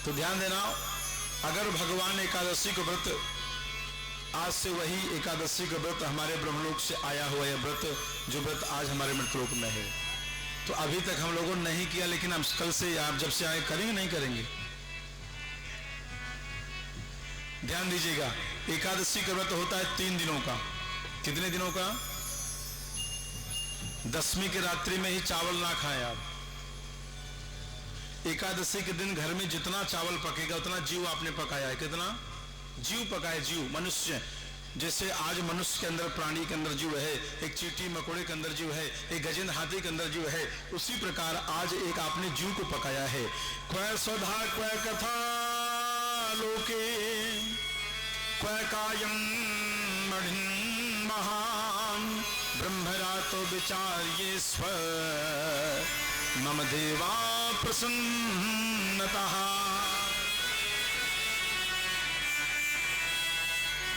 तो ध्यान देना, अगर भगवान एकादशी को व्रत, आज से वही एकादशी का व्रत हमारे ब्रह्मलोक से आया हुआ है व्रत, जो व्रत आज हमारे मृतलोक में है, तो अभी तक हम लोगों ने नहीं किया, लेकिन हम कल से, आप जब से आए, करेंगे नहीं करेंगे? ध्यान दीजिएगा, एकादशी का व्रत होता है 3 दिनों का। कितने दिनों का? दसवीं की रात्रि में ही चावल ना खाएं आप। एकादशी के दिन घर में जितना चावल पकेगा उतना जीव आपने पकाया है। कितना जीव पकाए? जीव मनुष्य, जैसे आज मनुष्य के अंदर, प्राणी के अंदर जीव है, एक चींटी मकोड़े के अंदर जीव है, एक गजेंद्र हाथी के अंदर जीव है, उसी प्रकार आज एक आपने जीव को पकाया है। क्वै स्वधा क्वै कथा लोके क्वै कायम मणिन् महान ब्रह्मरातो विचार्ये स्व मम देवा प्रसन्नतः।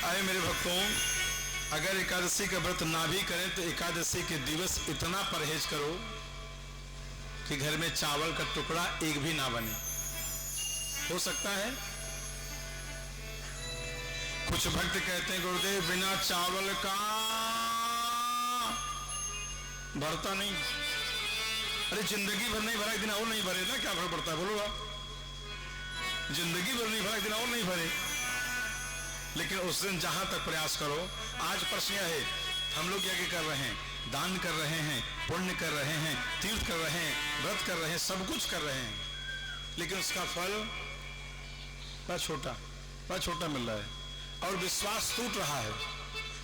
आए मेरे भक्तों, अगर एकादशी का व्रत ना भी करें तो एकादशी के दिवस इतना परहेज करो कि घर में चावल का टुकड़ा एक भी ना बने। हो सकता है? कुछ भक्त कहते हैं गुरुदेव बिना चावल का भरता नहीं। अरे जिंदगी भर नहीं भरा, एक दिन और नहीं भरे ना, क्या फर्क पड़ता है? बोलो आप, जिंदगी भर नहीं भरा, एक दिन और नहीं भरे, लेकिन उस दिन जहां तक प्रयास करो। आज प्रश्न यह है, हम लोग यज्ञ कर रहे हैं, दान कर रहे हैं, पुण्य कर रहे हैं, तीर्थ कर रहे हैं, व्रत कर रहे हैं, सब कुछ कर रहे हैं, लेकिन उसका फल बड़ा छोटा मिल रहा है, और विश्वास टूट रहा है,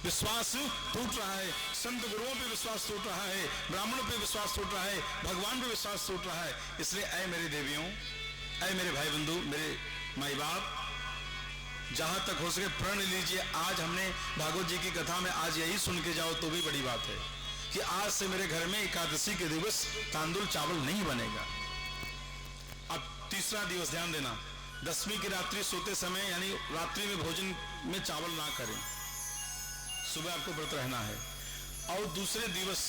विश्वास टूट रहा है, संत गुरुओं पे विश्वास टूट रहा है, ब्राह्मणों पे विश्वास टूट रहा है, भगवान पे विश्वास टूट रहा है। इसलिए ऐ मेरी देवियों, ऐ मेरे भाई बंधु, मेरे माई बाप, जहां तक हो सके प्रण लीजिए। आज हमने भागवत जी की कथा में आज यही सुन के जाओ तो भी बड़ी बात है कि आज से मेरे घर में एकादशी के दिवस तांदुल चावल नहीं बनेगा। अब तीसरा दिवस ध्यान देना, दसवीं की रात्रि सोते समय, यानी रात्रि में भोजन में चावल ना करें, सुबह आपको व्रत रहना है। और दूसरे दिवस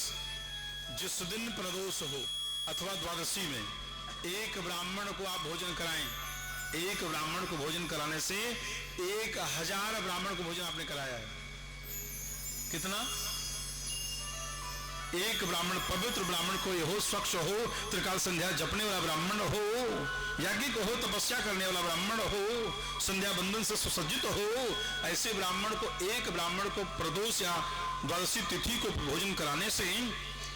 जिस दिन प्रदोष हो अथवा द्वादशी में, एक ब्राह्मण को आप भोजन कराएं। एक ब्राह्मण को भोजन कराने से 1000 ब्राह्मण को भोजन आपने कराया है। कितना? एक ब्राह्मण, पवित्र ब्राह्मण को ये हो, स्वच्छ हो, त्रिकाल संध्या जपने वाला ब्राह्मण हो, याज्ञिक हो, तपस्या करने वाला ब्राह्मण हो, संध्या बंधन से सुसज्जित हो, ऐसे ब्राह्मण को, एक ब्राह्मण को प्रदोष या द्वादशी तिथि को भोजन कराने से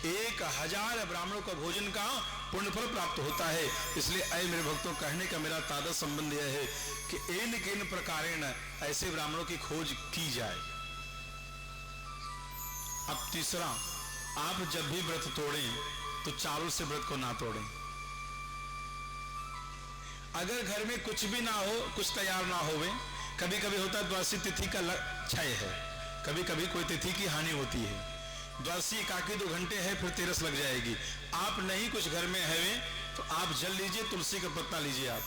1000 ब्राह्मणों का भोजन का पुण्यफल प्राप्त होता है। इसलिए ऐ मेरे भक्तों, कहने का मेरा तादा संबंध यह है कि इन किन प्रकारेण ऐसे ब्राह्मणों की खोज की जाए। अब तीसरा, आप जब भी व्रत तोड़ें तो चावल से व्रत को ना तोड़ें। अगर घर में कुछ भी ना हो, कुछ तैयार ना होवे, कभी कभी होता है द्वादशी तिथि का क्षय है, कभी कभी कोई तिथि की हानि होती है, द्वादशी एकाकी 2 घंटे है, फिर तेरस लग जाएगी, आप नहीं कुछ घर में है तो आप जल लीजिए, तुलसी का पत्ता लीजिए, आप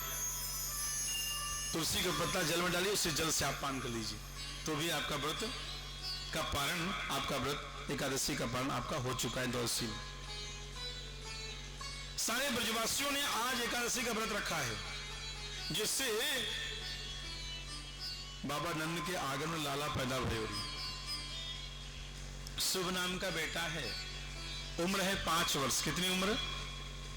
तुलसी का पत्ता जल में डालिए, उससे जल से आप पान कर लीजिए, तो भी आपका व्रत का पारण, आपका व्रत एकादशी का पारण आपका हो चुका है। द्वादशी में सारे ब्रजवासियों ने आज एकादशी का व्रत रखा है, जिससे बाबा नंद के आंगन में लाला पैदा हुई। शुभ नाम का बेटा है, उम्र है 5 वर्ष। कितनी उम्र?